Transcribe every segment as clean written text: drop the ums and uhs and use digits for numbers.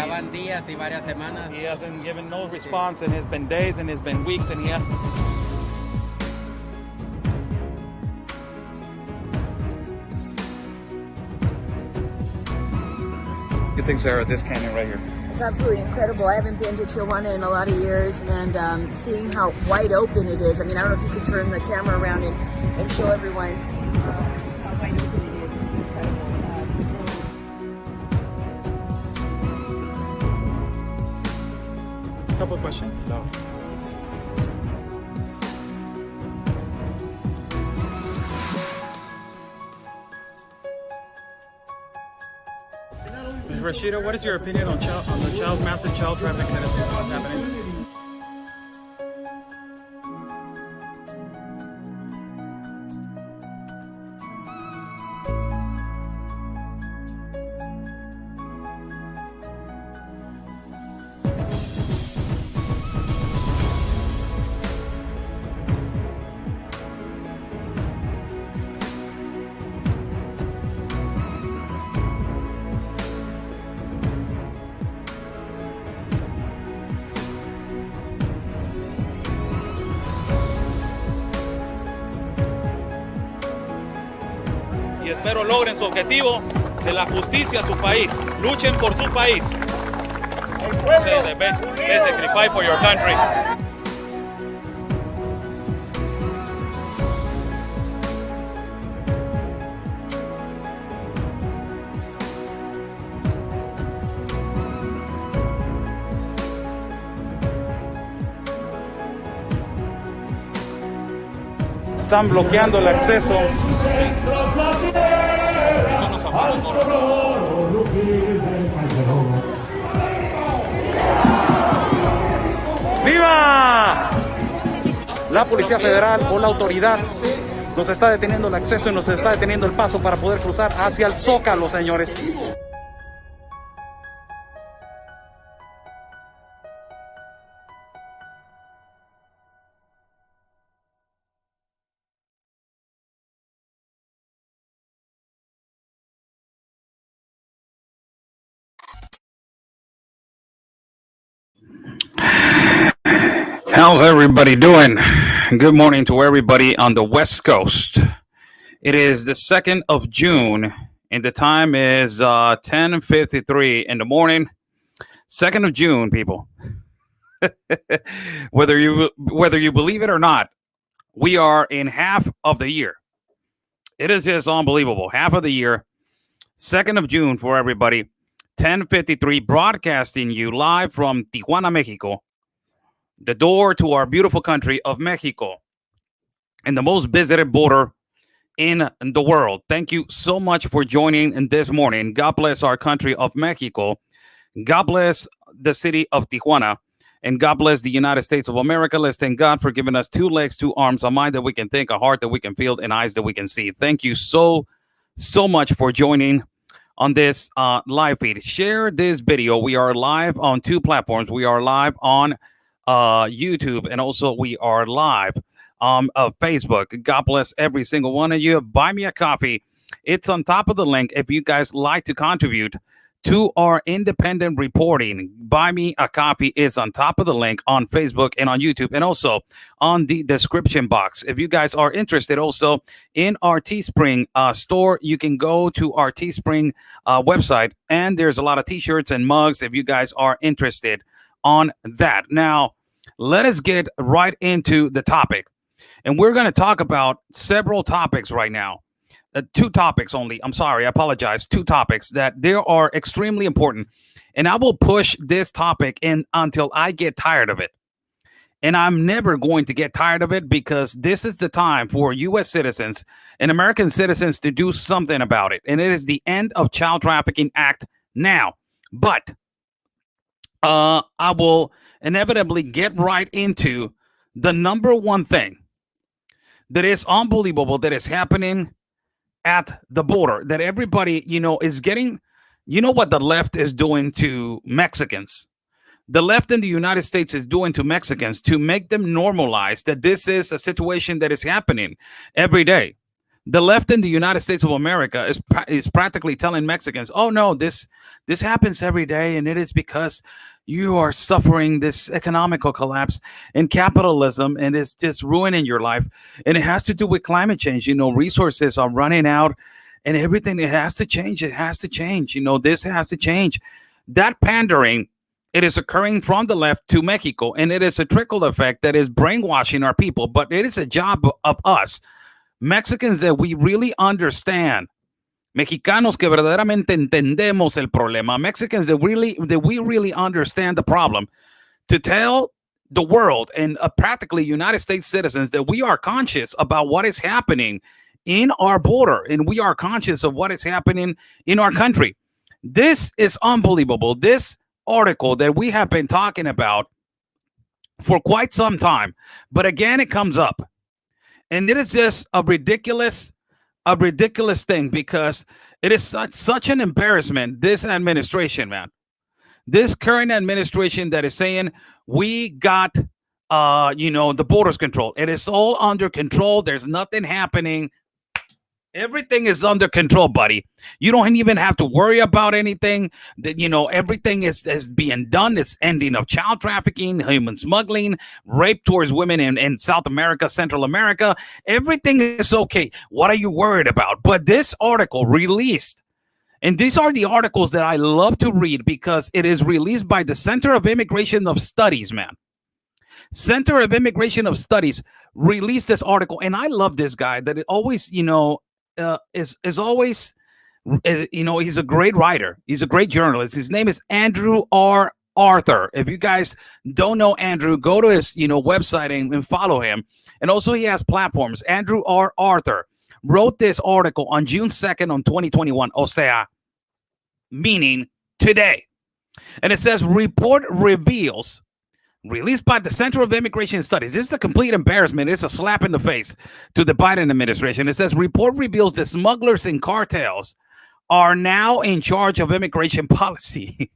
van días y varias semanas. He hasn't given no response, and it's been days, and it's been weeks, and Good thing, Sarah, this canyon right here. It's absolutely incredible. I haven't been to Tijuana in a lot of years, and seeing how wide open it is. I mean, I don't know if you could turn the camera around and show everyone how wide open it is. It's incredible. A couple of questions. So. Rashida, what is your opinion on the massive child trafficking that is happening? Y espero logren su objetivo de la justicia a su país. Luchen por su país. Say the best, basically fight for your country. Están bloqueando el acceso. ¡Viva! La Policía Federal o la autoridad nos está deteniendo el acceso y nos está deteniendo el paso para poder cruzar hacia el Zócalo, señores. How's everybody doing? Good morning to everybody on the West Coast. It is the 2nd of June, and the time is 10:53 in the morning. 2nd of June, people. whether you believe it or not, we are in half of the year. It is just unbelievable. Half of the year. 2nd of June for everybody. 10:53, broadcasting you live from Tijuana, Mexico. The door to our beautiful country of Mexico and the most visited border in the world. Thank you so much for joining this morning. God bless our country of Mexico. God bless the city of Tijuana. And God bless the United States of America. Let's thank God for giving us 2 legs, 2 arms, a mind that we can think, a heart that we can feel, and eyes that we can see. Thank you so much for joining on this live feed. Share this video. We are live on 2 platforms. We are live on YouTube, and also we are live on Facebook. God bless every single one of you. Buy me a coffee. It's on top of the link if you guys like to contribute to our independent reporting. Buy me a coffee is on top of the link on Facebook and on YouTube, and also on the description box. If you guys are interested also in our Teespring store, you can go to our Teespring website, and there's a lot of t-shirts and mugs if you guys are interested on that. Now, let us get right into the topic. And we're going to talk about several topics right now. 2 topics only. I'm sorry. I apologize. 2 topics that they are extremely important. And I will push this topic in until I get tired of it. And I'm never going to get tired of it, because this is the time for U.S. citizens and American citizens to do something about it. And it is the End of Child Trafficking Act now. But I will inevitably get right into the number one thing that is unbelievable that is happening at the border, that everybody, is getting. What the left is doing to Mexicans. The left in the United States is doing to Mexicans to make them normalize that this is a situation that is happening every day. The left in the United States of America is practically telling Mexicans, oh no, this happens every day, and it is because you are suffering this economical collapse and capitalism, and it's just ruining your life, and it has to do with climate change. Resources are running out, and everything, it has to change. It has to change. This has to change. That pandering, it is occurring from the left to Mexico, and it is a trickle effect that is brainwashing our people. But it is a job of us Mexicans that we really understand, Mexicanos que verdaderamente entendemos el problema, Mexicans that we really understand the problem, to tell the world and practically United States citizens that we are conscious about what is happening in our border, and we are conscious of what is happening in our country. This is unbelievable. This article that we have been talking about for quite some time, but again, it comes up. And it is just a ridiculous thing, because it is such an embarrassment. This administration, man, this current administration that is saying we got, the borders control. It is all under control. There's nothing happening. Everything is under control, buddy. You don't even have to worry about anything. Everything is being done. It's ending of child trafficking, human smuggling, rape towards women in South America, Central America. Everything is okay. What are you worried about? But this article released, and these are the articles that I love to read, because it is released by the Center of Immigration of Studies, man. Center of Immigration of Studies released this article, and I love this guy that it always, is always, he's a great writer. He's a great journalist. His name is Andrew R. Arthur. If you guys don't know Andrew, go to his, website and follow him. And also he has platforms. Andrew R. Arthur wrote this article on June 2nd on 2021, o sea, meaning today. And it says, report reveals, released by the Center of Immigration Studies. This is a complete embarrassment. It's a slap in the face to the Biden administration. It says, report reveals that smugglers and cartels are now in charge of immigration policy.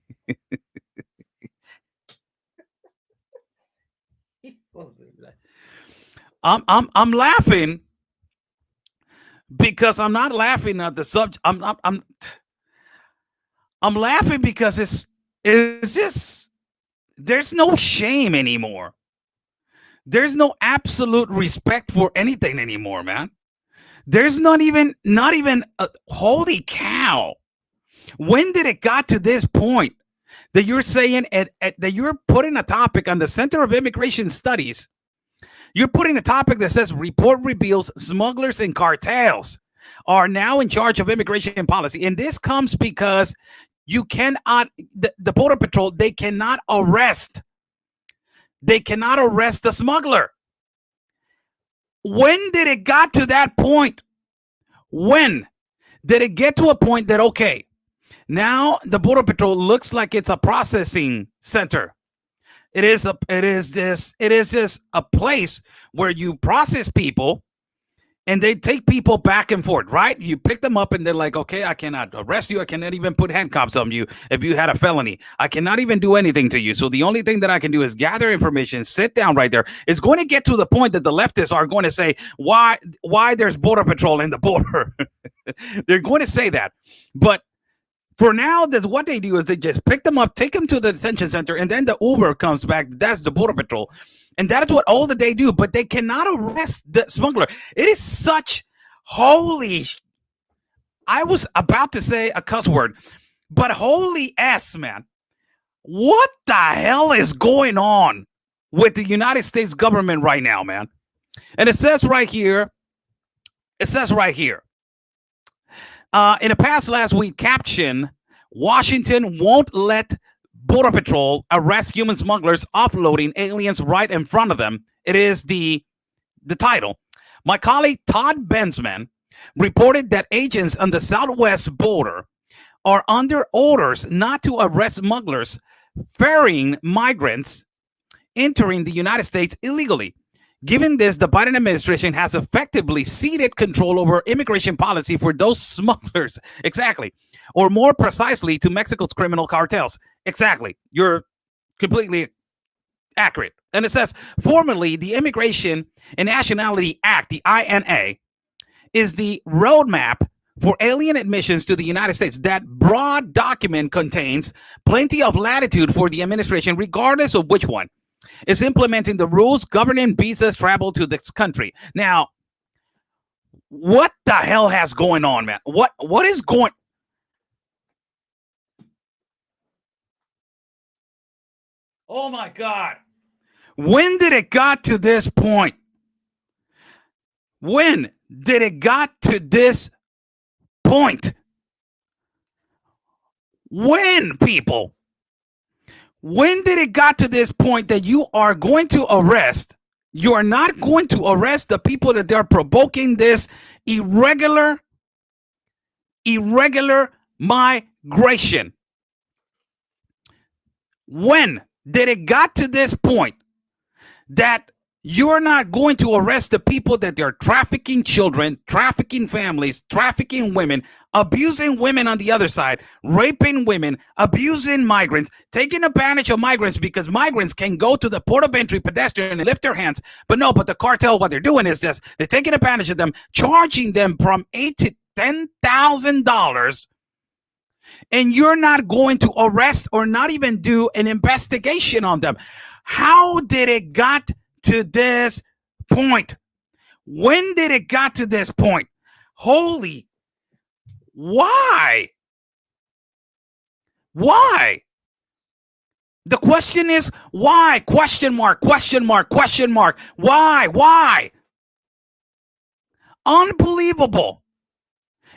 I'm laughing because I'm not laughing at the subject. I'm laughing because it's just, there's no shame anymore. There's no absolute respect for anything anymore, man. There's not even holy cow. When did it got to this point that you're saying that you're putting a topic on the Center of Immigration Studies? You're putting a topic that says report reveals smugglers and cartels are now in charge of immigration policy. And this comes because you cannot, the Border Patrol, they cannot arrest the smuggler. When did it got to that point? When did it get to a point that, okay, now the Border Patrol looks like it's a processing center. It is just a place where you process people, and they take people back and forth, right? You pick them up and they're like, okay, I cannot arrest you. I cannot even put handcuffs on you if you had a felony. I cannot even do anything to you. So the only thing that I can do is gather information, sit down right there. It's going to get to the point that the leftists are going to say, why there's Border Patrol in the border. They're going to say that. But for now, that's what they do is they just pick them up, take them to the detention center, and then the Uber comes back. That's the Border Patrol. And that is what all that they do, but they cannot arrest the smuggler. It is such holy. I was about to say a cuss word, but holy S, man. What the hell is going on with the United States government right now, man? And it says right here, in a past last week caption, Washington won't let Border Patrol arrest human smugglers offloading aliens right in front of them. It is the title. My colleague Todd Bensman reported that agents on the southwest border are under orders not to arrest smugglers ferrying migrants entering the United States illegally. Given this, the Biden administration has effectively ceded control over immigration policy for those smugglers. Exactly. Or more precisely, to Mexico's criminal cartels. Exactly. You're completely accurate. And it says, formerly, the Immigration and Nationality Act, the INA, is the roadmap for alien admissions to the United States. That broad document contains plenty of latitude for the administration, regardless of which one is implementing the rules governing visas travel to this country. Now, what the hell has going on, man? What is going? Oh my God. When did it got to this point? When did it got to this point? When, people? When did it got to this point that you are going to arrest? You are not going to arrest the people that they're provoking this irregular migration. When did it got to this point that you're not going to arrest the people that they're trafficking children, trafficking families, trafficking women, abusing women on the other side, raping women, abusing migrants, taking advantage of migrants because migrants can go to the port of entry pedestrian and lift their hands. But the cartel, what they're doing is this. They're taking advantage of them, charging them from $8,000 to $10,000. And you're not going to arrest or not even do an investigation on them. How did it got to this point? When did it got to this point? Why? The question is why? Question mark. Why? Unbelievable.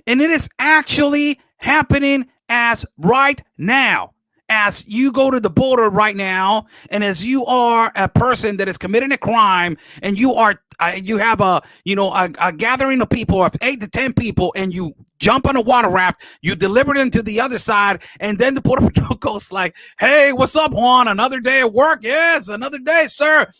And it is actually happening as right now. As you go to the border right now, and as you are a person that is committing a crime, and you have a gathering of people of 8 to 10 people, and you jump on a water raft, you deliver them to the other side, and then the border patrol goes like, "Hey, what's up, Juan? Another day at work?" "Yes, another day, sir.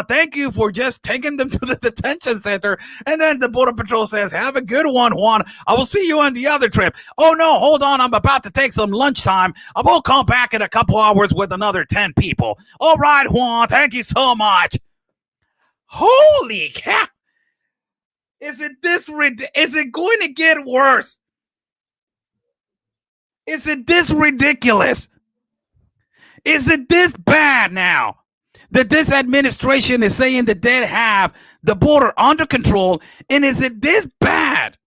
Thank you for just taking them to the detention center." And then the border patrol says, "Have a good one, Juan. I will see you on the other trip." "Oh no, hold on. I'm about to take some lunchtime. I will come back in a couple hours with another 10 people. All right, Juan. Thank you so much." Holy cow. Is it going to get worse? Is it this ridiculous? Is it this bad now? That this administration is saying that they have the border under control, and is it this bad?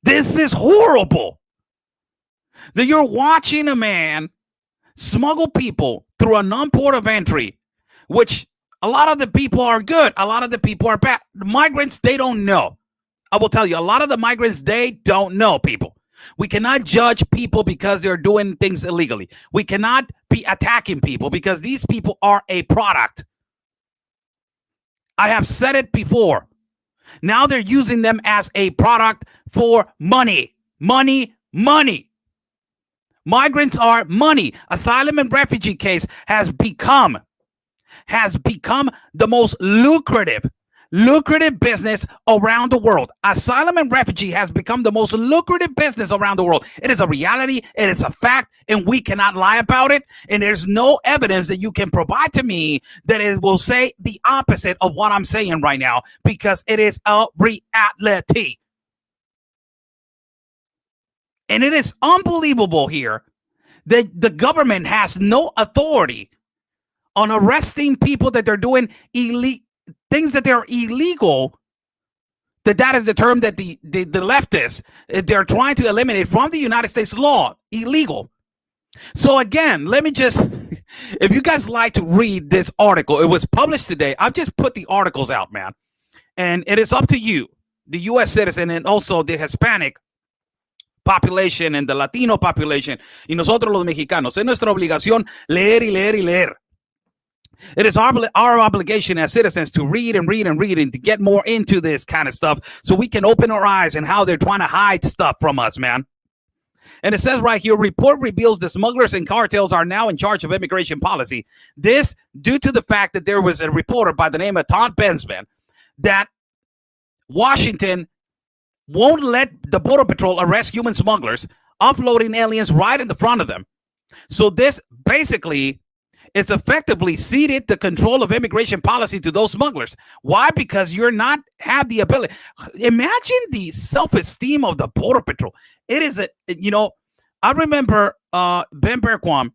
This is horrible. That you're watching a man smuggle people through a non-port of entry, which a lot of the people are good, a lot of the people are bad. The migrants, they don't know. I will tell you, a lot of the migrants, they don't know, people. We cannot judge people because they're doing things illegally. We cannot be attacking people because these people are a product. I have said it before. Now they're using them as a product for money. Migrants are money. Asylum and refugee case has become the most lucrative business around the world. Asylum and refugee has become the most lucrative business around the world. It is a reality. It is a fact, and we cannot lie about it. And there's no evidence that you can provide to me that it will say the opposite of what I'm saying right now, because it is a reality. And it is unbelievable here that the government has no authority on arresting people that they're doing things that they're illegal. That is the term that the leftists, they're trying to eliminate from the United States law. Illegal. So again, let me just, if you guys like to read this article, it was published today. I've just put the articles out, man. And it is up to you, the U.S. citizen, and also the Hispanic population and the Latino population, y nosotros los mexicanos. Es nuestra obligación leer y leer y leer. It is our obligation as citizens to read and to get more into this kind of stuff so we can open our eyes and how they're trying to hide stuff from us, man. And it says right here, report reveals the smugglers and cartels are now in charge of immigration policy. This due to the fact that there was a reporter by the name of Todd Bensman that Washington won't let the Border Patrol arrest human smugglers, offloading aliens right in the front of them. So this basically it's effectively ceded the control of immigration policy to those smugglers. Why? Because you're not have the ability. Imagine the self-esteem of the Border Patrol. It is I remember Ben Berquam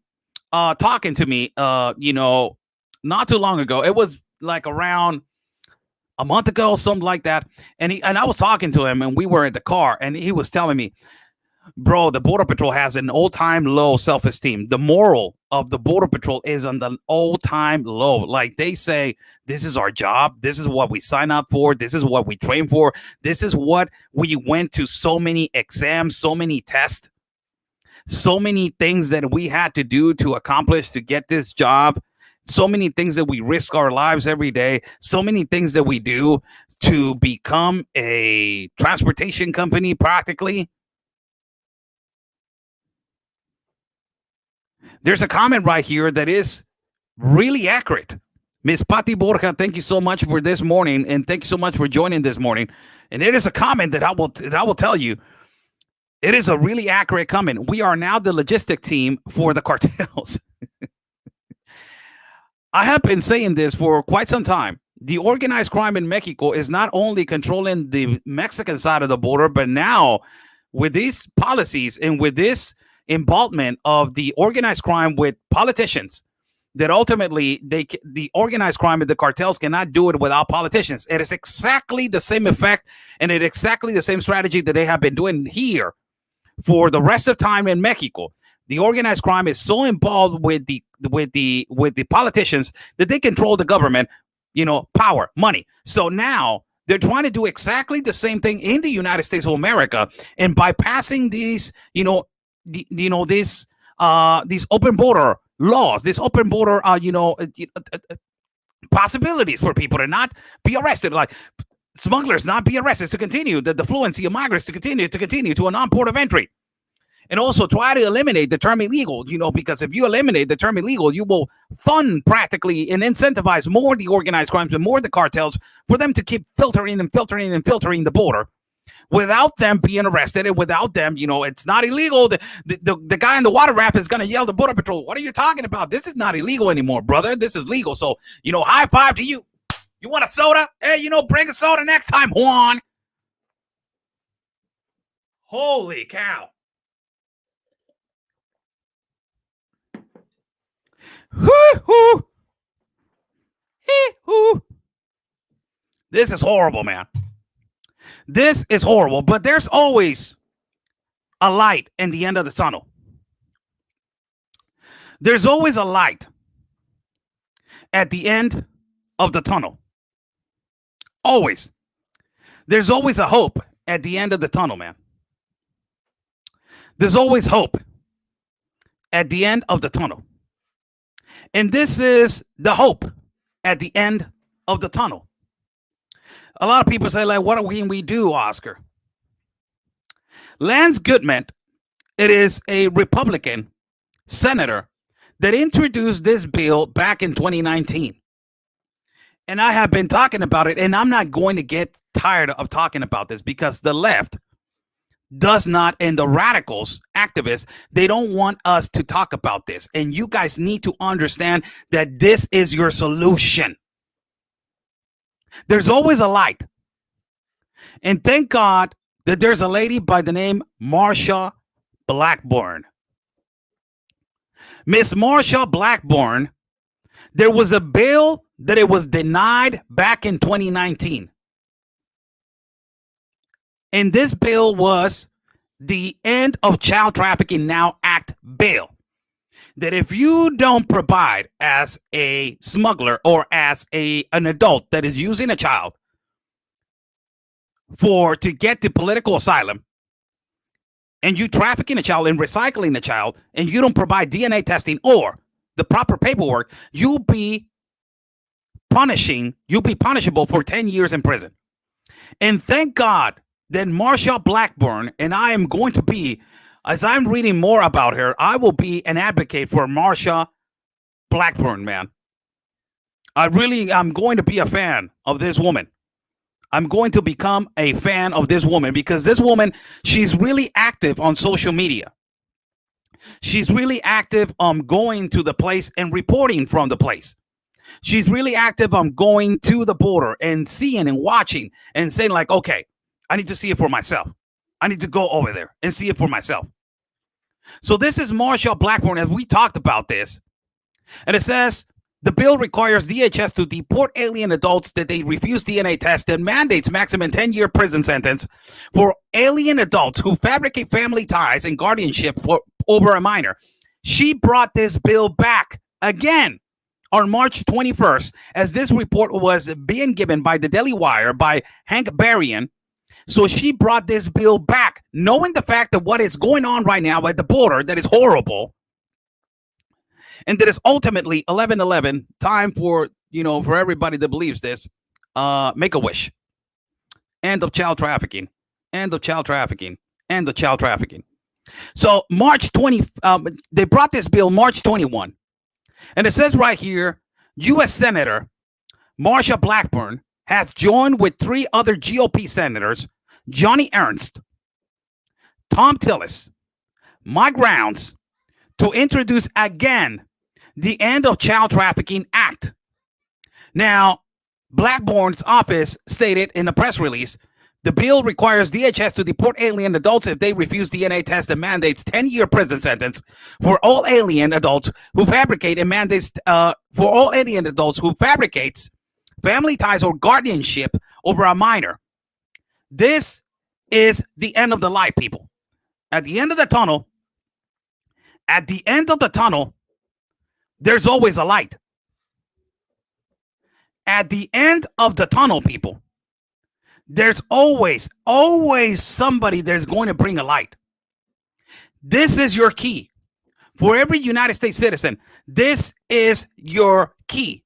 talking to me, not too long ago. It was like around a month ago, something like that. And I was talking to him, and we were in the car, and he was telling me, bro, the Border Patrol has an all-time low self-esteem. The moral of the Border Patrol is on the all-time low. Like, they say, this is our job. This is what we sign up for. This is what we train for. This is what we went to so many exams, so many tests, so many things that we had to do to accomplish to get this job. So many things that we risk our lives every day. So many things that we do to become a transportation company, practically. There's a comment right here that is really accurate. Miss Patti Borja, thank you so much for this morning, and thank you so much for joining this morning. And it is a comment that I will tell you, it is a really accurate comment. We are now the logistic team for the cartels. I have been saying this for quite some time. The organized crime in Mexico is not only controlling the Mexican side of the border, but now with these policies and with this involvement of the organized crime with politicians, that ultimately the organized crime and the cartels cannot do it without politicians. It is exactly the same effect, and it is exactly the same strategy that they have been doing here for the rest of time in Mexico. The organized crime is so involved with the politicians that they control the government, power, money. So now they're trying to do exactly the same thing in the United States of America, and by passing these, these open border laws, this open border, possibilities for people to not be arrested, like smugglers not be arrested, to continue the fluency of migrants to continue to a non-port of entry. And also try to eliminate the term illegal, because if you eliminate the term illegal, you will fund practically and incentivize more the organized crimes and more the cartels for them to keep filtering the border without them being arrested, and without them, it's not illegal. The guy in the water raft is going to yell to Border Patrol, what are you talking about? This is not illegal anymore, brother. This is legal. So, high five to you. You want a soda? Hey, bring a soda next time, Juan. Holy cow. This is horrible, man. This is horrible, but there's always a light in the end of the tunnel. There's always a light at the end of the tunnel. Always. There's always a hope at the end of the tunnel, man. There's always hope at the end of the tunnel. And this is the hope at the end of the tunnel. A lot of people say, like, what can we do, Oscar? Lance Goodman, it is a Republican senator that introduced this bill back in 2019. And I have been talking about it, and I'm not going to get tired of talking about this, because the left does not, and the radicals, activists, they don't want us to talk about this. And you guys need to understand that this is your solution. There's always a light. And thank God that there's a lady by the name Marsha Blackburn. Miss Marsha Blackburn, there was a bill that it was denied back in 2019. And this bill was the End of Child Trafficking Now Act bill. That if you don't provide as a smuggler or as an adult that is using a child to get to political asylum, and you trafficking a child and recycling a child, and you don't provide DNA testing or the proper paperwork, you'll be punishable for 10 years in prison. And thank God that Marsha Blackburn, and I am going to be, as I'm reading more about her, I will be an advocate for Marsha Blackburn, man. I'm going to be a fan of this woman. I'm going to become a fan of this woman, because this woman, she's really active on social media. She's really active on going to the place and reporting from the place. She's really active on going to the border and seeing and watching and saying like, okay, I need to see it for myself. I need to go over there and see it for myself. So this is Marsha Blackburn, as we talked about this. And it says the bill requires DHS to deport alien adults that they refuse DNA tests and mandates maximum 10-year prison sentence for alien adults who fabricate family ties and guardianship over a minor. She brought this bill back again on March 21st, as this report was being given by the Daily Wire by Hank Berrien. So she brought this bill back, knowing the fact that what is going on right now at the border, that is horrible, and that is ultimately 11/11, time for, for everybody that believes this, make a wish. End of child trafficking. End of child trafficking. End of child trafficking. So March 20, they brought this bill March 21. And it says right here, U.S. Senator Marsha Blackburn has joined with 3 other GOP senators, Johnny Ernst, Tom Tillis, Mike Rounds, to introduce again the End of Child Trafficking Act. Now, Blackburn's office stated in a press release, the bill requires DHS to deport alien adults if they refuse DNA tests and mandates 10-year prison sentence for all alien adults who fabricate and mandates family ties or guardianship over a minor. This is the end of the light, people. At the end of the tunnel, there's always a light. At the end of the tunnel, people, there's always somebody that's going to bring a light. This is your key. For every United States citizen, this is your key.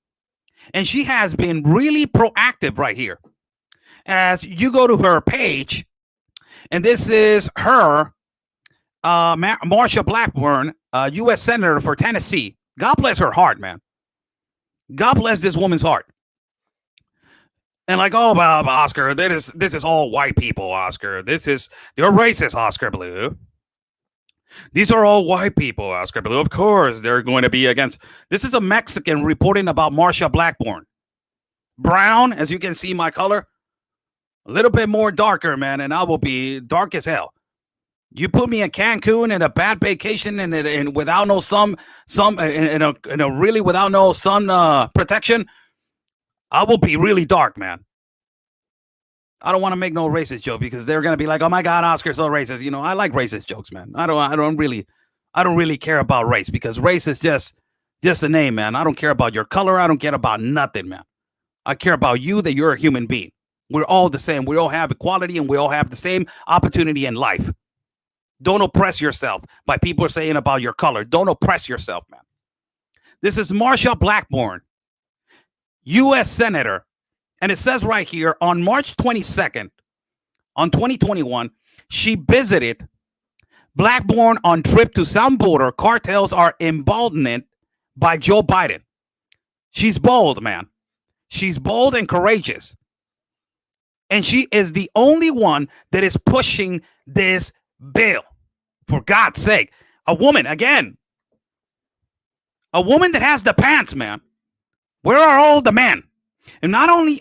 And she has been really proactive right here. As you go to her page, and this is her, Marsha Blackburn, U.S. Senator for Tennessee. God bless her heart, man. God bless this woman's heart. And like, oh, Oscar, this is all white people, Oscar. You're racist, Oscar Blue. These are all white people, Oscar Blue. Of course, they're going to be against. This is a Mexican reporting about Marsha Blackburn. Brown, as you can see my color, a little bit more darker, man, and I will be dark as hell. You put me in Cancun in a bad vacation and without no sun protection, I will be really dark, man. I don't want to make no racist joke because they're gonna be like, "Oh my God, Oscar's so racist." I like racist jokes, man. I don't really care about race because race is just a name, man. I don't care about your color. I don't care about nothing, man. I care about you, that you're a human being. We're all the same. We all have equality and we all have the same opportunity in life. Don't oppress yourself by people saying about your color. Don't oppress yourself, man. This is Marsha Blackburn, U.S. Senator. And it says right here, on March 22nd, on 2021, she visited Blackburn on trip to southern border. Cartels are emboldened by Joe Biden. She's bold, man. She's bold and courageous. And she is the only one that is pushing this bill. For God's sake. A woman, again. A woman that has the pants, man. Where are all the men? And not only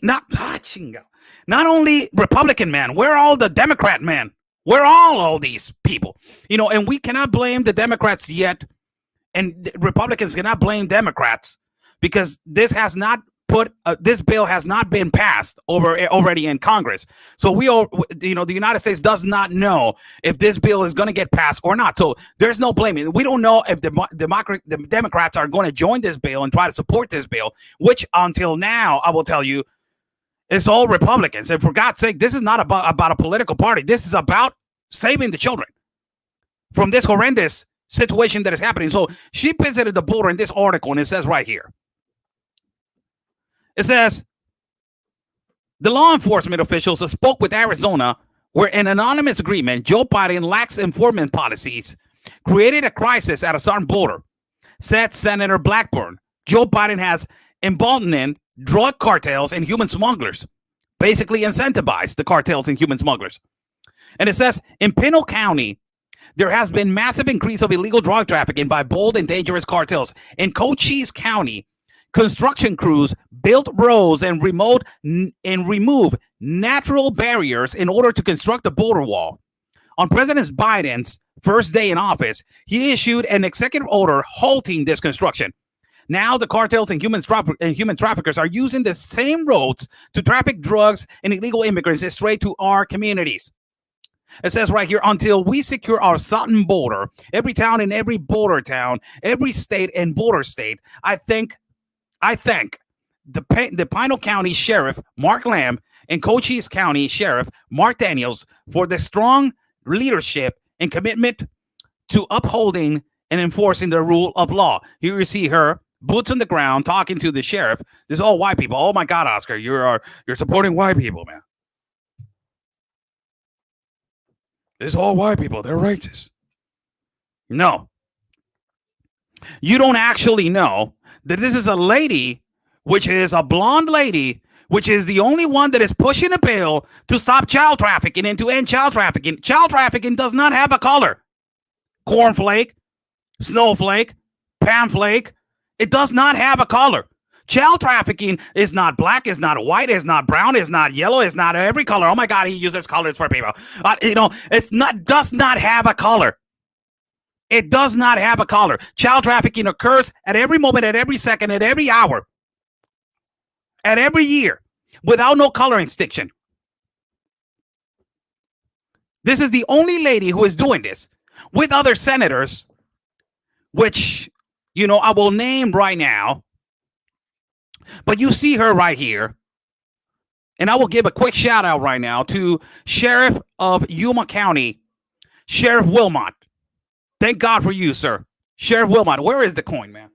Republican men. Where are all the Democrat men? Where are all these people? And we cannot blame the Democrats yet. And Republicans cannot blame Democrats because this bill has not been passed already in Congress. So the United States does not know if this bill is going to get passed or not. So there's no blaming. We don't know if the Democrats are going to join this bill and try to support this bill, which until now, I will tell you, is all Republicans. And for God's sake, this is not about a political party. This is about saving the children from this horrendous situation that is happening. So she visited the border in this article, and it says right here. It says, the law enforcement officials who spoke with Arizona where an anonymous agreement, Joe Biden lacks enforcement policies, created a crisis at a southern border, said Senator Blackburn. Joe Biden has emboldened drug cartels and human smugglers, basically incentivized the cartels and human smugglers. And it says, in Pinal County, there has been massive increase of illegal drug trafficking by bold and dangerous cartels. In Cochise County, construction crews built roads and remove natural barriers in order to construct the border wall. On President Biden's first day in office, he issued an executive order halting this construction. Now the cartels and human traffickers are using the same roads to traffic drugs and illegal immigrants straight to our communities. It says right here, until we secure our southern border, every town and every border town, every state and border state, I thank the Pinal County Sheriff Mark Lamb and Cochise County Sheriff Mark Daniels for the strong leadership and commitment to upholding and enforcing the rule of law. Here you see her, boots on the ground, talking to the sheriff. This is all white people. Oh my God, Oscar, you're supporting white people, man. This is all white people. They're racist. No. You don't actually know that this is a lady, which is a blonde lady, which is the only one that is pushing a bill to stop child trafficking and to end child trafficking. Child trafficking does not have a color. Cornflake, snowflake, panflake. It does not have a color. Child trafficking is not black, is not white, is not brown, is not yellow, is not every color. Oh my God, he uses colors for people. Does not have a color. It does not have a color. Child trafficking occurs at every moment, at every second, at every hour, at every year, without no coloring distinction. This is the only lady who is doing this with other senators, which, I will name right now. But you see her right here. And I will give a quick shout out right now to Sheriff of Yuma County, Sheriff Wilmot. Thank God for you, sir. Sheriff Wilmot, where is the coin, man?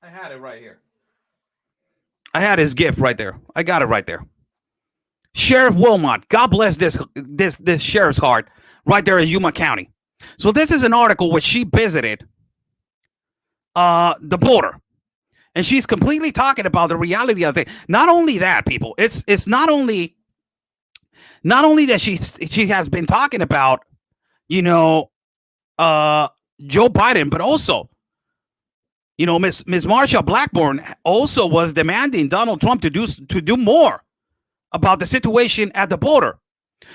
I had it right here. I had his gift right there. I got it right there. Sheriff Wilmot, God bless this sheriff's heart right there in Yuma County. So this is an article which she visited the border, and she's completely talking about the reality of it. Not only that, people, it's not only that she has been talking about Joe Biden, but also Miss Marsha Blackburn also was demanding Donald Trump to do more about the situation at the border.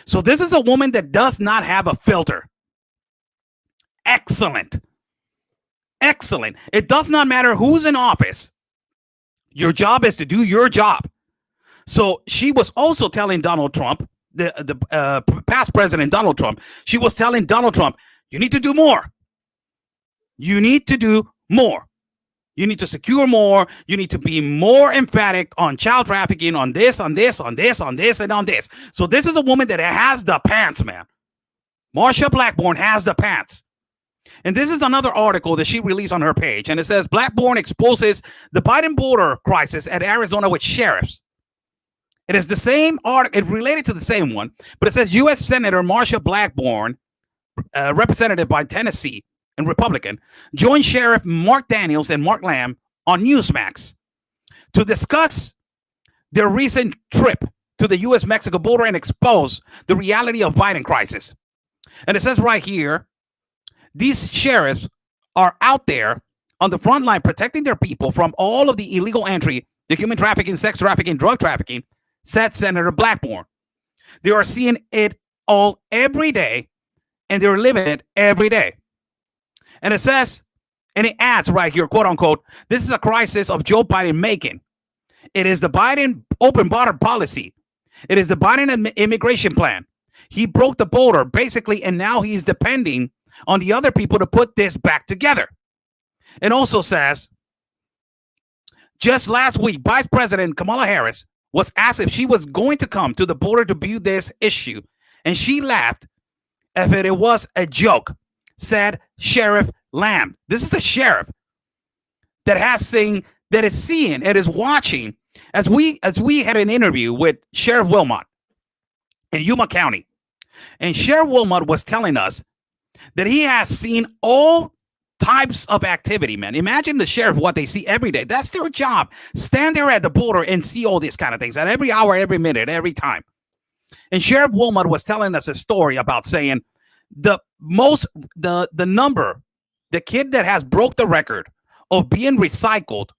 So this is a woman that does not have a filter. Excellent. It does not matter who's in office. Your job is to do your job. So she was also telling Donald Trump, the past president Donald Trump, she was telling Donald Trump, you need to do more. You need to do more. You need to secure more. You need to be more emphatic on child trafficking, on this, and on this. So this is a woman that has the pants, man. Marsha Blackburn has the pants. And this is another article that she released on her page. And it says, Blackburn exposes the Biden border crisis at Arizona with sheriffs. It is the same article, it's related to the same one, but it says U.S. Senator Marsha Blackburn, representative by Tennessee and Republican, joined Sheriff Mark Daniels and Mark Lamb on Newsmax to discuss their recent trip to the U.S.-Mexico border and expose the reality of Biden crisis. And it says right here, these sheriffs are out there on the front line protecting their people from all of the illegal entry, the human trafficking, sex trafficking, drug trafficking, said Senator Blackburn. They are seeing it all every day, and they're living it every day. And it says, and it adds right here, quote unquote, this is a crisis of Joe Biden making. It is the Biden open border policy. It is the Biden immigration plan. He broke the border basically, and now he's depending on the other people to put this back together. It also says, just last week, Vice President Kamala Harris was asked if she was going to come to the border to view this issue, and she laughed if it was a joke, said Sheriff Lamb. This is the sheriff that is seeing, it is watching, as we had an interview with Sheriff Wilmot in Yuma County, and Sheriff Wilmot was telling us that he has seen all types of activity, man. Imagine the sheriff, what they see every day. That's their job. Stand there at the border and see all these kind of things at every hour, every minute, every time. And Sheriff Wilmot was telling us a story about saying the kid that has broke the record of being recycled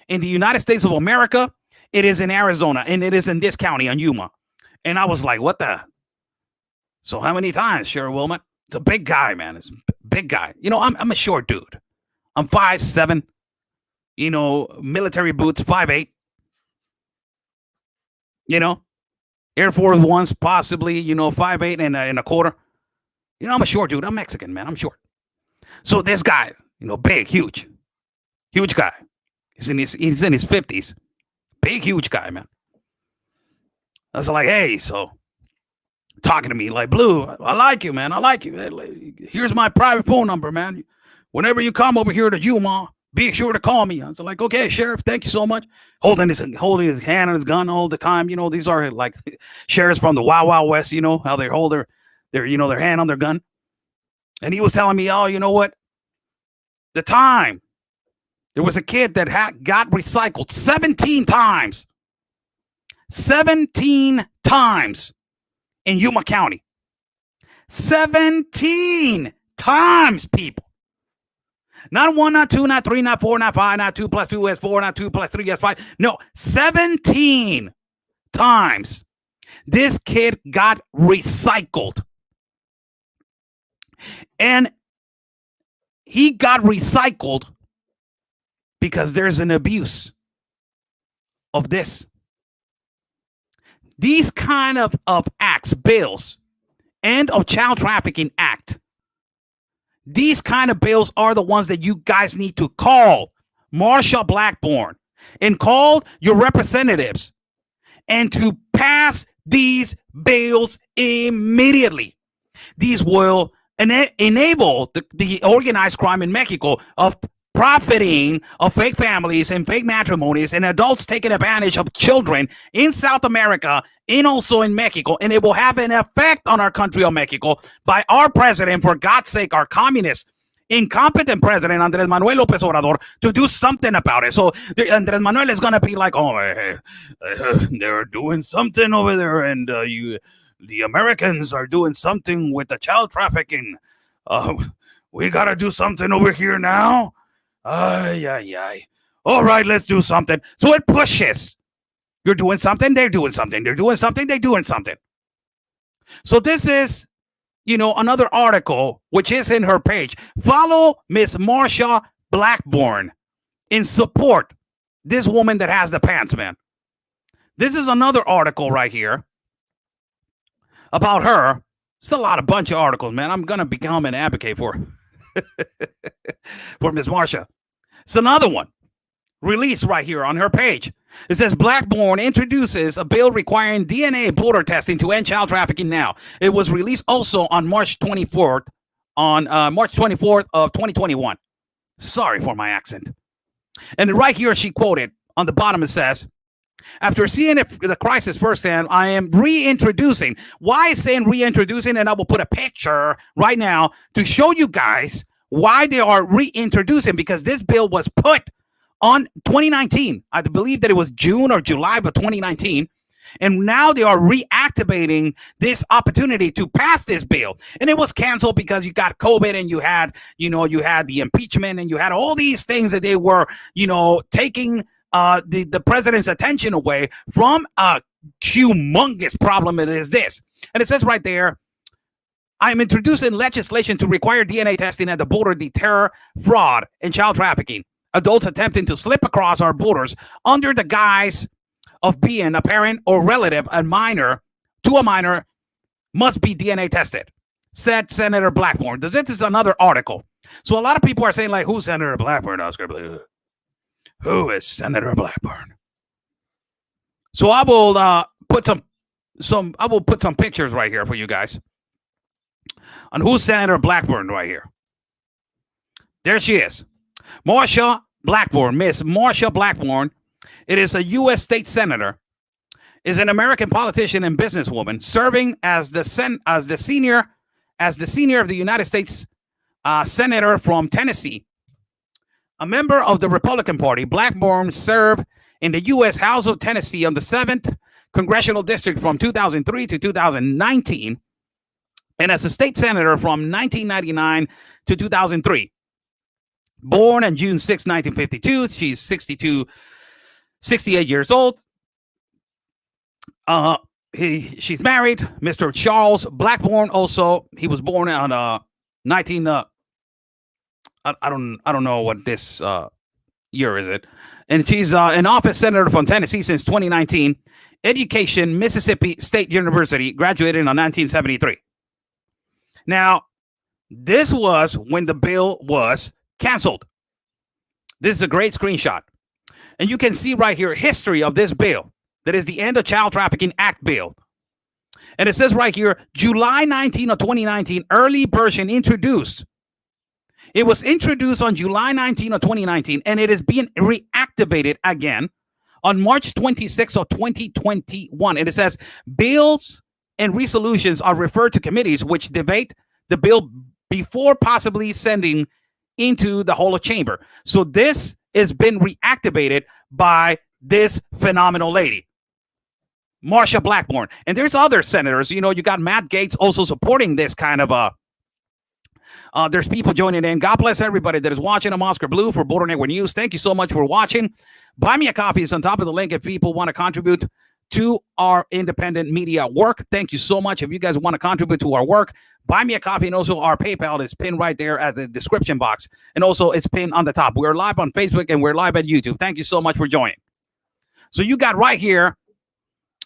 in the United States of America, it is in Arizona, and it is in this county on Yuma. And I was like, what the? So how many times, Sheriff Wilmot? It's a big guy, man. It's a big guy. You know, I'm a short dude. I'm 5'7", you know, military boots, 5'8". You know, Air Force Ones, possibly, you know, 5'8" and a quarter. You know, I'm a short dude. I'm Mexican, man. I'm short. So this guy, you know, big, huge guy. He's in his 50s. Big, huge guy, man. I was like, hey, so talking to me like, Blue, I like you, man. I like you. Here's my private phone number, man. Whenever you come over here to Yuma, be sure to call me. I was like, okay, Sheriff, thank you so much. Holding his hand on his gun all the time. You know, these are like sheriffs from the Wild Wild West, you know, how they hold their hand on their gun. And he was telling me, oh, you know what? The time there was a kid that got recycled 17 times. 17 times in Yuma County. 17 times, people. Not 1, not 2, not 3, not 4, not 5, not 2 plus 2 is 4, not 2 plus 3 is 5. No, 17 times this kid got recycled. And he got recycled because there's an abuse of this. These kind of acts, bills, and of child trafficking act, these kind of bills are the ones that you guys need to call Marsha Blackburn and call your representatives and to pass these bills immediately. These will enable the organized crime in Mexico of profiting of fake families and fake matrimonies and adults taking advantage of children in South America and also in Mexico. And it will have an effect on our country of Mexico by our president, for God's sake, our communist, incompetent president, Andrés Manuel López Obrador, to do something about it. So Andrés Manuel is going to be like, oh, they're doing something over there, and the Americans are doing something with the child trafficking. We got to do something over here now. All right, let's do something. So it pushes. You're doing something, they're doing something. They're doing something, they're doing something. So this is, you know, another article which is in her page. Follow Miss Marsha Blackburn in support. This woman that has the pants, man. This is another article right here about her. It's a bunch of articles, man. I'm gonna become an advocate for Miss Marsha. It's another one released right here on her page. It says Blackburn introduces a bill requiring DNA blood testing to end child trafficking now. It was released also on March 24th, of 2021. Sorry for my accent. And right here she quoted on the bottom, it says, after seeing the crisis firsthand, I am reintroducing. Why is saying reintroducing? And I will put a picture right now to show you guys why they are reintroducing, because this bill was put on 2019. I believe that it was June or July of 2019. And now they are reactivating this opportunity to pass this bill. And it was canceled because you got COVID and you had the impeachment and you had all these things that they were, taking the president's attention away from a humongous problem. It is this. And it says right there, I am introducing legislation to require DNA testing at the border to deter fraud and child trafficking. Adults attempting to slip across our borders under the guise of being a parent or relative, a minor must be DNA tested, said Senator Blackburn. This is another article. So a lot of people are saying, like, who's Senator Blackburn, Oscar? Who is Senator Blackburn? So I will put some pictures right here for you guys on who's Senator Blackburn right here. There she is. Marsha Blackburn, Miss Marsha Blackburn. It is a U.S. state senator, is an American politician and businesswoman, serving as the senior of the United States senator from Tennessee. A member of the Republican Party, Blackburn served in the U.S. House of Tennessee on the 7th Congressional District from 2003 to 2019, and as a state senator from 1999 to 2003. Born on June 6, 1952, she's 68 years old. She's married, Mr. Charles Blackburn. Also, he was born on I don't know what this year is it, and she's an office senator from Tennessee since 2019. Education, Mississippi State University, graduated in 1973. Now, this was when the bill was canceled. This is a great screenshot, and you can see right here history of this bill. That is the End of Child Trafficking Act bill. And it says right here, July 19 of 2019, early version introduced. It was introduced on July 19 of 2019, and it is being reactivated again on March 26 of 2021. And it says, bills and resolutions are referred to committees which debate the bill before possibly sending into the whole chamber. So this has been reactivated by this phenomenal lady, Marsha Blackburn. And there's other senators, you got Matt Gaetz also supporting this kind of there's people joining in. God bless everybody that is watching. I'm Oscar Blue for Border Network News. Thank you so much for watching. Buy me a coffee is on top of the link if people want to contribute to our independent media work. Thank you so much. If you guys want to contribute to our work, buy me a coffee, and also our PayPal is pinned right there at the description box. And also it's pinned on the top. We're live on Facebook and we're live at YouTube. Thank you so much for joining. So you got right here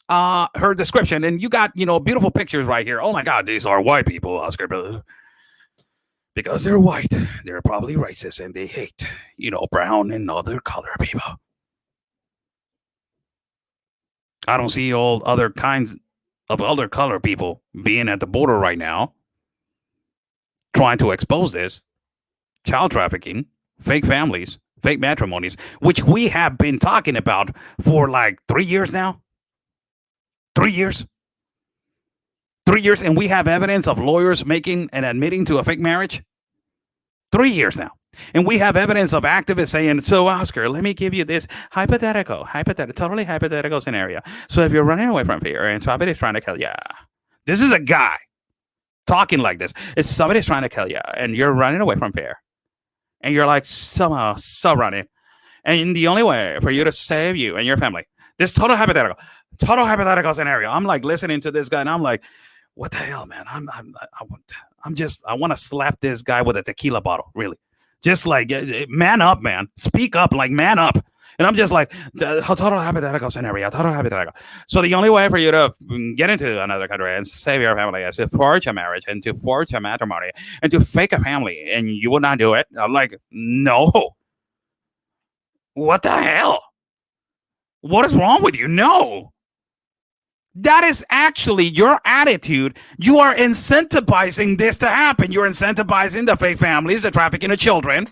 her description, and you got, beautiful pictures right here. Oh my God, these are white people, Oscar. Because they're white, they're probably racist and they hate, brown and other color people. I don't see all other kinds of other color people being at the border right now trying to expose this child trafficking, fake families, fake matrimonies, which we have been talking about for like 3 years now. 3 years. 3 years, and we have evidence of lawyers making and admitting to a fake marriage. 3 years now. And we have evidence of activists saying, so Oscar, let me give you this totally hypothetical scenario. So if you're running away from fear and somebody's trying to kill you, this is a guy talking like this. If somebody's trying to kill you and you're running away from fear and you're like so running, and the only way for you to save you and your family, this total hypothetical scenario. I'm like listening to this guy and I'm like, what the hell, man? I want to slap this guy with a tequila bottle, really. Just like, man up, man. Speak up, like man up. And I'm just like, total hypothetical scenario, total hypothetical. So the only way for you to get into another country and save your family is to forge a marriage and to forge a matrimony and to fake a family, and you will not do it. I'm like, no. What the hell? What is wrong with you? No. That is actually your attitude. You are incentivizing this to happen. You're incentivizing the fake families, the trafficking of children.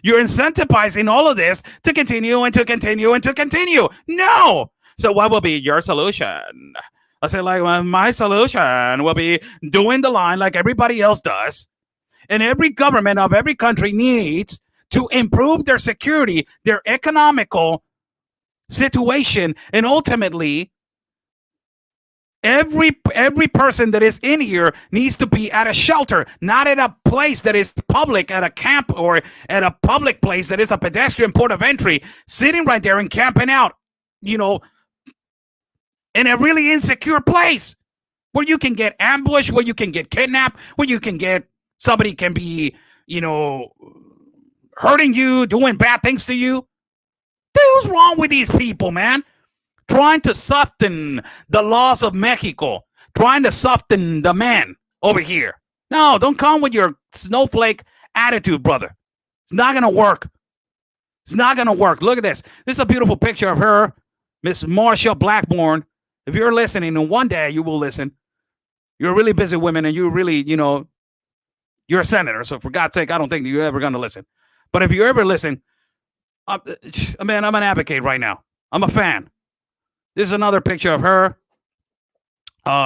You're incentivizing all of this to continue and to continue and to continue. No. So what will be your solution? I say, like, well, my solution will be doing the line like everybody else does. And every government of every country needs to improve their security, their economical situation, and ultimately every person that is in here needs to be at a shelter, not at a place that is public, at a camp or at a public place that is a pedestrian port of entry, sitting right there and camping out, in a really insecure place where you can get ambushed, where you can get kidnapped, where you can get somebody can be, hurting you, doing bad things to you. What's wrong with these people, man? Trying to soften the laws of Mexico, trying to soften the man over here. No, don't come with your snowflake attitude, brother. It's not going to work. It's not going to work. Look at this. This is a beautiful picture of her, Miss Marsha Blackburn. If you're listening, and one day you will listen, you're a really busy woman, and you're really, you're a senator. So for God's sake, I don't think you're ever going to listen. But if you ever listen, man, I'm an advocate right now. I'm a fan. This is another picture of her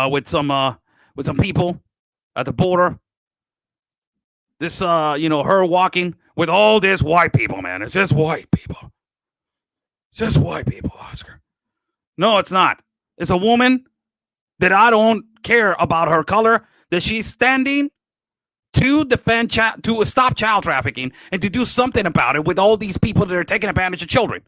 with some people at the border. This her walking with all this white people, man. It's just white people. It's just white people, Oscar. No, it's not. It's a woman that I don't care about her color, that she's standing to defend, to stop child trafficking and to do something about it with all these people that are taking advantage of children.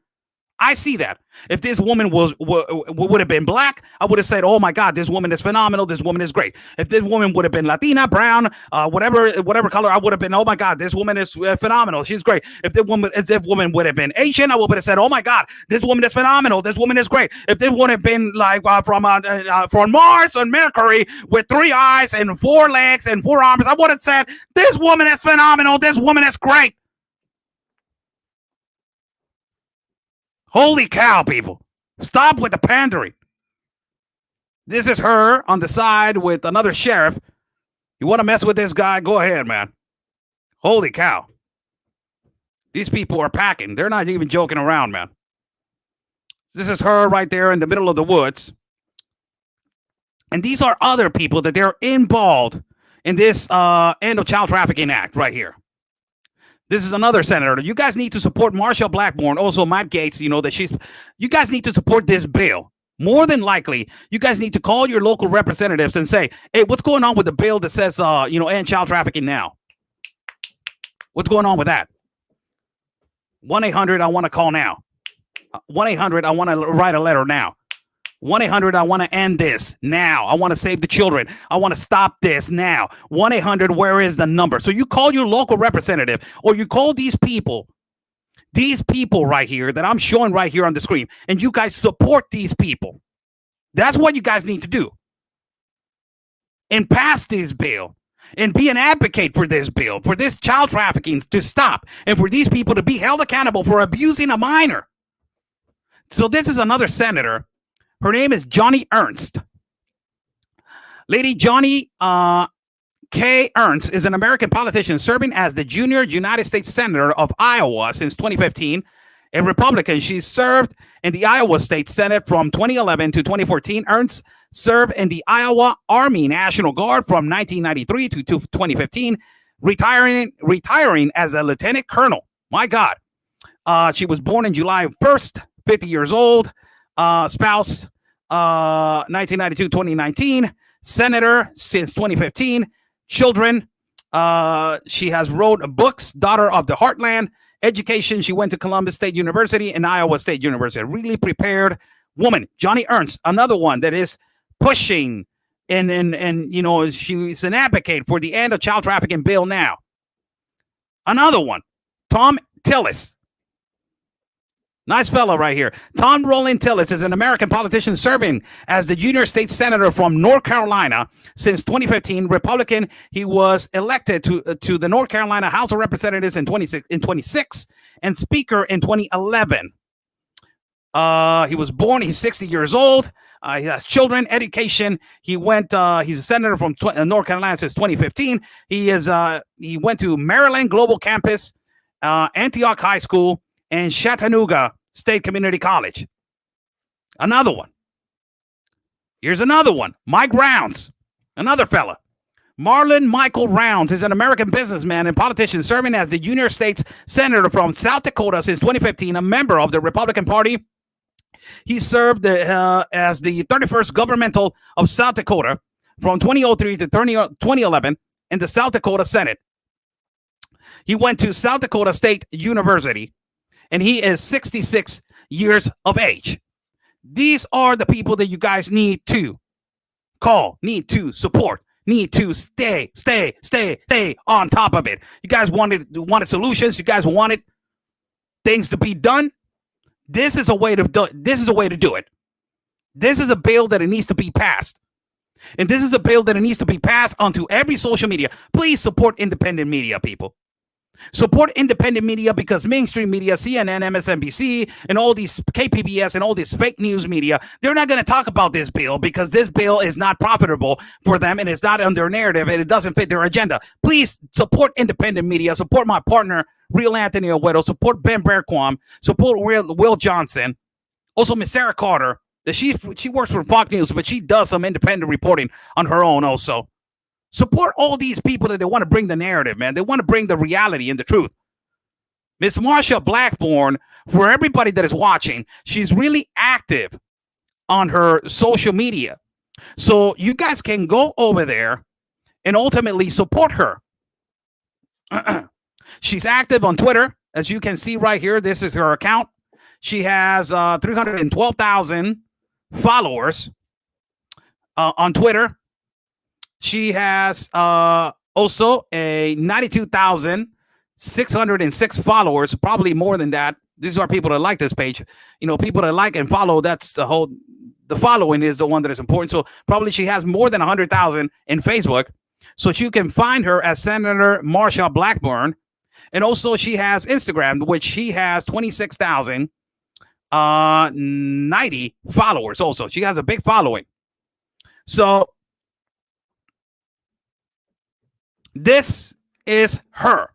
I see that. If this woman would have been black, I would have said, "Oh my God, this woman is phenomenal. This woman is great." If this woman would have been Latina, brown, whatever color, I would have been, "Oh my God, this woman is phenomenal. She's great." If this woman would have been Asian, I would have said, "Oh my God, this woman is phenomenal. This woman is great." If this would have been like from Mars and Mercury with 3 eyes and 4 legs and 4 arms, I would have said, "This woman is phenomenal. This woman is great." Holy cow, people. Stop with the pandering. This is her on the side with another sheriff. You want to mess with this guy? Go ahead, man. Holy cow. These people are packing. They're not even joking around, man. This is her right there in the middle of the woods. And these are other people that they're involved in this End of Child Trafficking Act right here. This is another senator. You guys need to support Marsha Blackburn, also Matt Gaetz, you guys need to support this bill. More than likely, you guys need to call your local representatives and say, "Hey, what's going on with the bill that says, end child trafficking now? What's going on with that?" 1-800, I want to call now. 1-800, I want to write a letter now. 1-800, I want to end this now. I want to save the children. I want to stop this now. 1-800, where is the number? So you call your local representative, or you call these people right here that I'm showing right here on the screen, and you guys support these people. That's what you guys need to do. And pass this bill and be an advocate for this bill, for this child trafficking to stop, and for these people to be held accountable for abusing a minor. So this is another senator. Her name is Joni Ernst. Lady Joni K. Ernst is an American politician serving as the junior United States Senator of Iowa since 2015. A Republican, she served in the Iowa State Senate from 2011 to 2014. Ernst served in the Iowa Army National Guard from 1993 to 2015, retiring as a lieutenant colonel. My God. She was born in July 1st, 50 years old. Spouse, 1992-2019, senator since 2015, children, she has wrote books, Daughter of the Heartland, education, she went to Columbus State University and Iowa State University, a really prepared woman. Joni Ernst, another one that is pushing and she's an advocate for the end of child trafficking bill now. Another one, Tom Tillis. Nice fellow right here. Tom Roland Tillis is an American politician serving as the junior state senator from North Carolina since 2015. Republican, he was elected to the North Carolina House of Representatives in 26 and speaker in 2011. He was born, he's 60 years old. He has children, education. He's a senator from North Carolina since 2015. He went to Maryland Global Campus, Antioch High School, and Chattanooga State Community College. Another one. Here's another one. Mike Rounds, another fella. Marlon Michael Rounds is an American businessman and politician serving as the junior state's senator from South Dakota since 2015, a member of the Republican Party. He served as the 31st governmental of South Dakota from 2003 to 2011 in the South Dakota Senate. He went to South Dakota State University, and he is 66 years of age. These are the people that you guys need to call, need to support, need to stay on top of it. You guys wanted solutions. You guys wanted things to be done. This is a way to do it. This is a bill that it needs to be passed. And this is a bill that it needs to be passed onto every social media. Please support independent media, people. Support independent media, because mainstream media, CNN, MSNBC, and all these KPBS and all this fake news media, they're not going to talk about this bill because this bill is not profitable for them and it's not on their narrative and it doesn't fit their agenda. Please support independent media. Support my partner, Real Anthony Owedo. Support Ben Berquam. Support Will Johnson. Also, Miss Sarah Carter. She works for Fox News, but she does some independent reporting on her own also. Support all these people that they want to bring the narrative, man. They want to bring the reality and the truth. Miss Marsha Blackburn, for everybody that is watching, she's really active on her social media. So you guys can go over there and ultimately support her. She's active on Twitter, as you can see right here. This is her account. She has 312,000 followers on Twitter. She has also a 92,606 followers, probably more than that. These are people that like this page. You know, people that like and follow, that's the following is the one that is important. So probably she has more than 100,000 in Facebook. So you can find her as Senator Marsha Blackburn. And also she has Instagram, which she has 26,090 followers also. She has a big following. So this is her.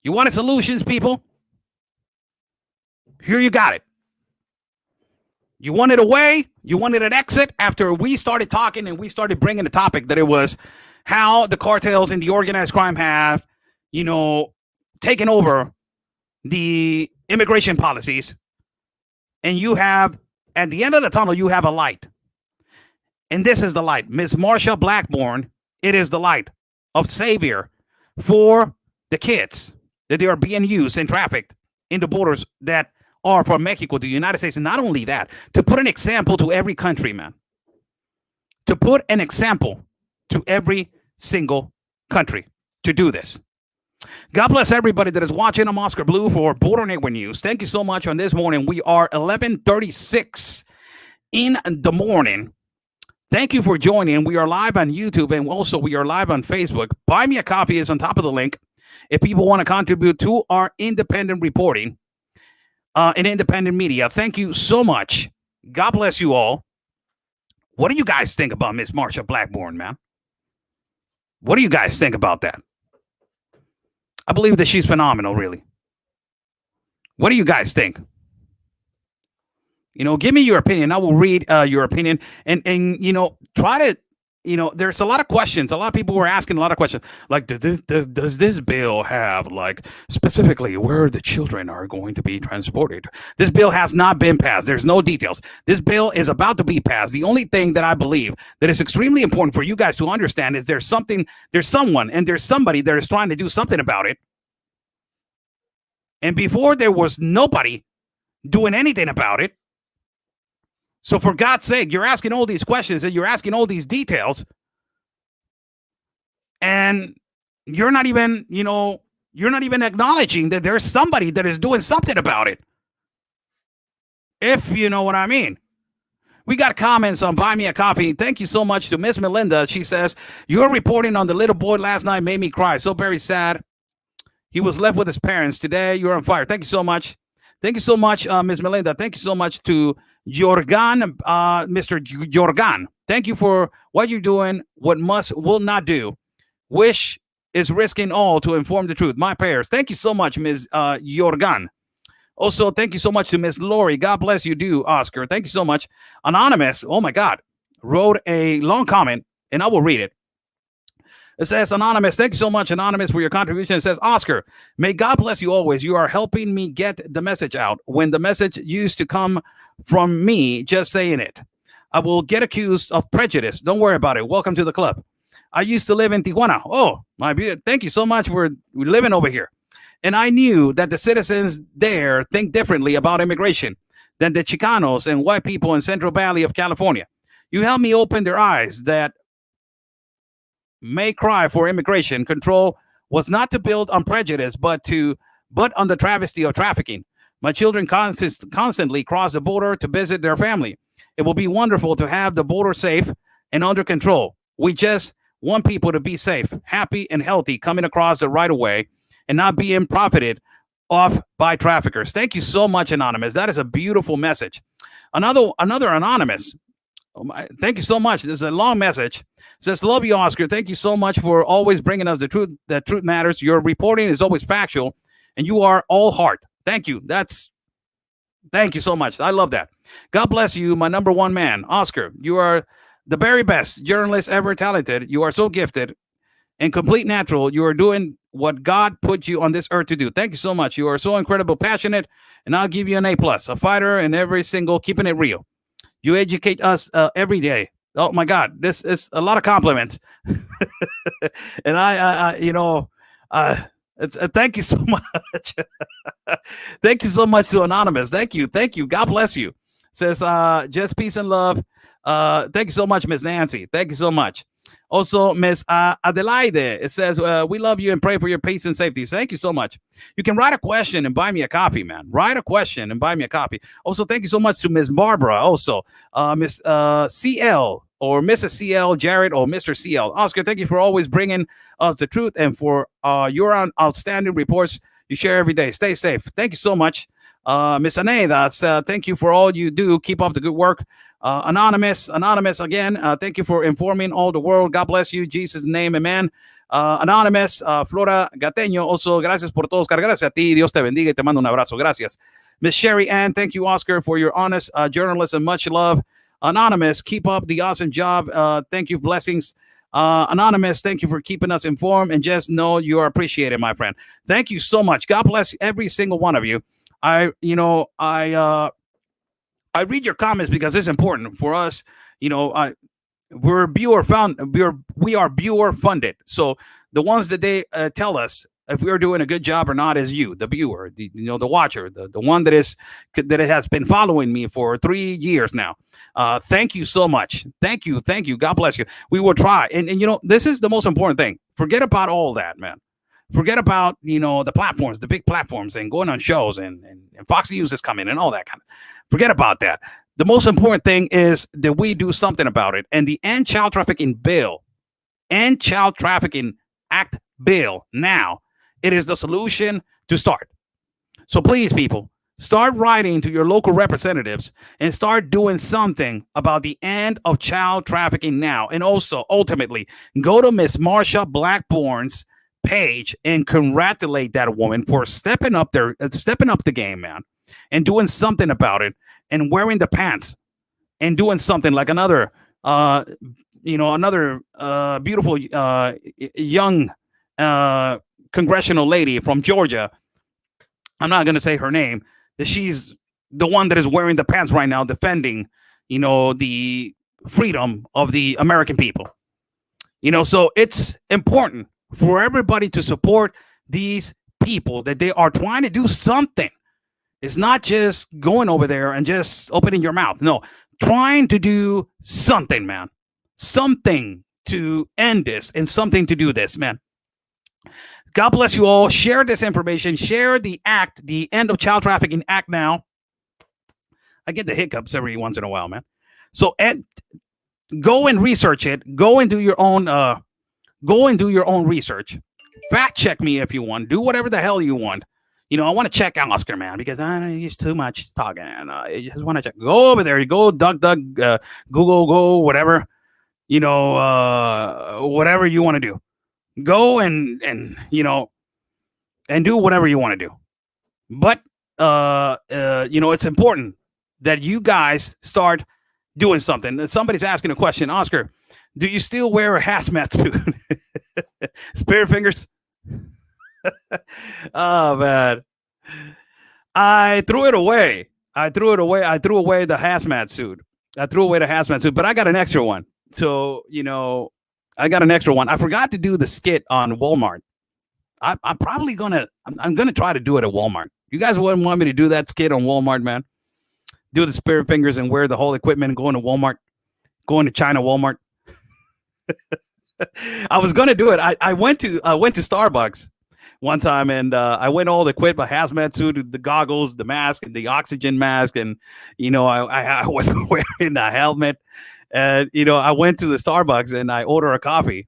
You wanted solutions, people? Here you got it. You wanted a way, you wanted an exit after we started talking and we started bringing the topic that it was how the cartels and the organized crime have, you know, taken over the immigration policies. And you have, at the end of the tunnel, you have a light. And this is the light. Miss Marsha Blackburn, it is the light of savior for the kids that they are being used and trafficked in the borders that are from Mexico to the United States. And not only that, to put an example to every country, man. To put an example to every single country to do this. God bless everybody that is watching. I'm Oscar Blue for Border Network News. Thank you so much on this morning. We are 11:36 in the morning. Thank you for joining. We are live on YouTube and also we are live on Facebook. Buy Me a Coffee is on top of the link. If people want to contribute to our independent reporting and independent media, thank you so much. God bless you all. What do you guys think about Miss Marsha Blackburn, man? What do you guys think about that? I believe that she's phenomenal, really. What do you guys think? You know, give me your opinion. I will read your opinion and you know, try to, you know, there's a lot of questions. A lot of people were asking a lot of questions. Like, does this bill have, like, specifically where the children are going to be transported? This bill has not been passed. There's no details. This bill is about to be passed. The only thing that I believe that is extremely important for you guys to understand is there's someone, and there's somebody that is trying to do something about it. And before there was nobody doing anything about it. So for God's sake, you're asking all these questions and you're asking all these details. And you're not even, you know, you're not even acknowledging that there's somebody that is doing something about it. If you know what I mean. We got comments on Buy Me a Coffee. Thank you so much to Miss Melinda. She says, your reporting on the little boy last night made me cry. So very sad. He was left with his parents. Today, you're on fire. Thank you so much. Thank you so much, Ms. Melinda. Thank you so much to Jorgan, Mr. Jorgan. Thank you for what you're doing, what will not do. Wish is risking all to inform the truth. My prayers. Thank you so much, Ms. Jorgan. Also, thank you so much to Miss Lori. God bless you, Oscar. Thank you so much. Anonymous, oh my God, wrote a long comment, and I will read it. It says, Anonymous, thank you so much, Anonymous, for your contribution. It says, Oscar, may God bless you always. You are helping me get the message out. When the message used to come from me, just saying it, I will get accused of prejudice. Don't worry about it. Welcome to the club. I used to live in Tijuana. Oh, my beauty. Thank you so much for living over here. And I knew that the citizens there think differently about immigration than the Chicanos and white people in Central Valley of California. You helped me open their eyes that may cry for immigration control was not to build on prejudice, but on the travesty of trafficking. My children constantly cross the border to visit their family. It will be wonderful to have the border safe and under control. We just want people to be safe, happy, and healthy coming across the right of way and not being profited off by traffickers. Thank you so much, Anonymous. That is a beautiful message. Another Anonymous. Thank you so much. This is a long message. It says, love you, Oscar. Thank you so much for always bringing us the truth. That truth matters. Your reporting is always factual, and you are all heart. Thank you. Thank you so much. I love that. God bless you, my number one man, Oscar. You are the very best journalist ever talented. You are so gifted and complete natural. You are doing what God put you on this earth to do. Thank you so much. You are so incredible, passionate, and I'll give you an A+, a fighter in every single, keeping it real. You educate us every day. Oh my God, this is a lot of compliments. And thank you so much. Thank you so much to Anonymous. Thank you. God bless you. Says just peace and love. Thank you so much, Miss Nancy. Thank you so much. Also, Miss Adelaide, it says, we love you and pray for your peace and safety. Thank you so much. You can write a question and buy me a coffee, man. Write a question and buy me a coffee. Also, thank you so much to Miss Barbara. Also, Miss CL or Mrs. CL, Jared or Mr. CL. Oscar, thank you for always bringing us the truth and for your outstanding reports you share every day. Stay safe. Thank you so much. Miss Aneda, thank you for all you do. Keep up the good work. Anonymous again, thank you for informing all the world. God bless you. Jesus' name, amen. Anonymous, Flora Gateño, also, gracias por todos. Gracias a ti. Dios te bendiga y te mando un abrazo. Gracias. Miss Sherry Ann, thank you, Oscar, for your honest journalism. Much love. Anonymous, keep up the awesome job. Thank you. Blessings. Anonymous, thank you for keeping us informed and just know you are appreciated, my friend. Thank you so much. God bless every single one of you. I read your comments because it's important for us. We are viewer funded. So the ones that they tell us if we're doing a good job or not is you, the viewer, the watcher, the one that has been following me for 3 years now. Thank you so much. Thank you. God bless you. We will try. And this is the most important thing. Forget about all that, man. Forget about, the platforms, the big platforms and going on shows and Fox News is coming and all that kind of. Forget about that. The most important thing is that we do something about it. And the End Child Trafficking Act bill now, it is the solution to start. So please, people, start writing to your local representatives and start doing something about the end of child trafficking now. And also, ultimately, go to Miss Marsha Blackburn's page and congratulate that woman for stepping up the game, man, and doing something about it and wearing the pants and doing something like another beautiful young congressional lady from Georgia. I'm not going to say her name. That she's the one that is wearing the pants right now, defending, the freedom of the American people. So it's important for everybody to support these people that they are trying to do something. It's not just going over there and just opening your mouth. No, trying to do something, man. Something to end this and something to do this, man. God bless you all. Share this information. Share the act, the End of Child Trafficking Act now. I get the hiccups every once in a while, man. So go and research it. Go and do your own research. Fact check me if you want. Do whatever the hell you want. I want to check Oscar, man, because he's too much talking. I just want to check. Go over there. You go, Google, go, whatever. Whatever you want to do. Go and do whatever you want to do. But it's important that you guys start doing something. Somebody's asking a question. Oscar, do you still wear a hazmat suit? Spirit fingers. Oh man, I threw it away. I threw away the hazmat suit. But I got an extra one. So I got an extra one. I forgot to do the skit on Walmart. I'm gonna try to do it at Walmart. You guys wouldn't want me to do that skit on Walmart, man? Do the spirit fingers and wear the whole equipment and go into Walmart, going to China Walmart. I was gonna do it. I went to Starbucks one time and I went all equipped, a hazmat suit, the goggles, the mask, and the oxygen mask, and I was wearing the helmet. And I went to the Starbucks and I ordered a coffee.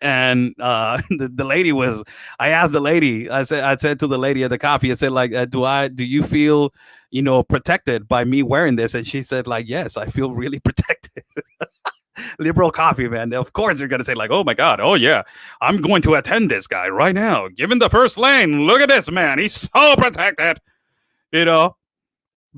And the lady was. I asked the lady. I said to the lady at the coffee. I said, like, do you feel protected by me wearing this? And she said, like, yes, I feel really protected. Liberal coffee, man. Of course, they're gonna say, like, oh my God, oh yeah, I'm going to attend this guy right now. Give him the first lane. Look at this man. He's so protected.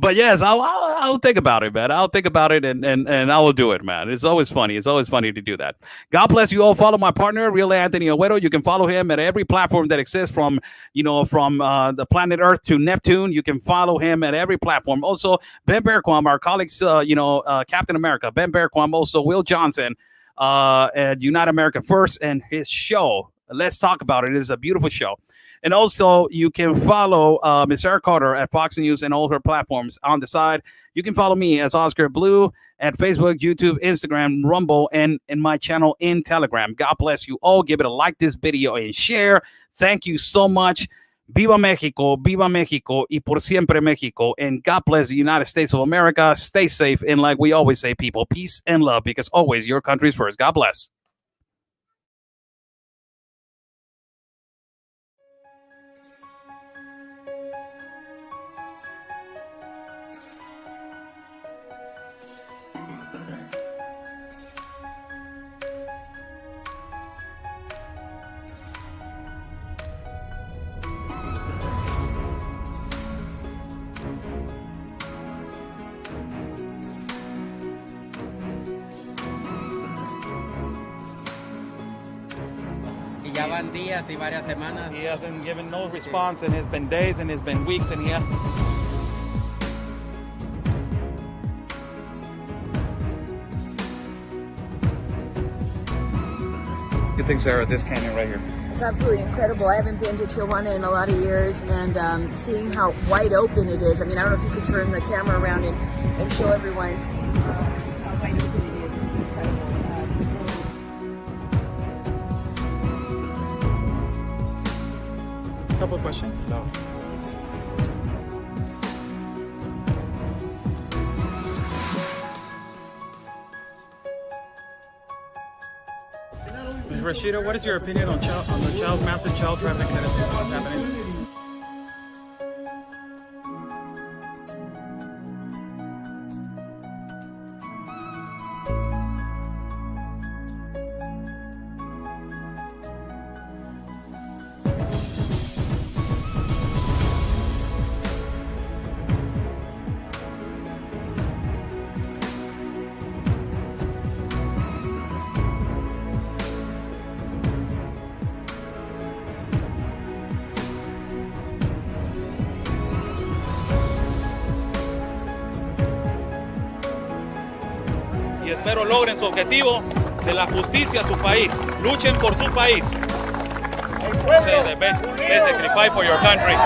But yes, I'll think about it, man. I'll think about it and I will do it, man. It's always funny. It's always funny to do that. God bless you all. Follow my partner, Real Anthony Agüero. You can follow him at every platform that exists from the planet Earth to Neptune. You can follow him at every platform. Also, Ben Berquam, our colleagues, Captain America, Ben Berquam, also Will Johnson, at Unite America First, and his show. Let's talk about it. It is a beautiful show. And also, you can follow Miss Sarah Carter at Fox News and all her platforms on the side. You can follow me as Oscar Blue at Facebook, YouTube, Instagram, Rumble, and in my channel in Telegram. God bless you all. Give it a like this video and share. Thank you so much. Viva Mexico, y por siempre Mexico. And God bless the United States of America. Stay safe. And like we always say, people, peace and love, because always your country's first. God bless. Y ya van días y varias semanas. He hasn't given no response, and it's been days and it's been weeks, and Good thing, Sarah, this canyon right here. It's absolutely incredible. I haven't been to Tijuana in a lot of years, and seeing how wide open it is. I mean, I don't know if you could turn the camera around and show everyone just how wide open it is. It's incredible. A couple of questions. So. Ms. Rashida, what is your opinion on the massive child trafficking that is happening? Y espero logren su objetivo de la justicia a su país. Luchen por su país. Say the best, sacrifice for your country.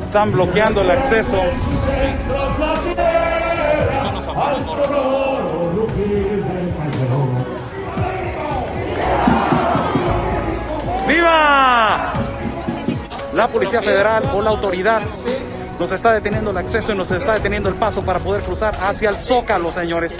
Están bloqueando el acceso. ¡Viva! La Policía Federal o la autoridad nos está deteniendo el acceso y nos está deteniendo el paso para poder cruzar hacia el Zócalo, señores.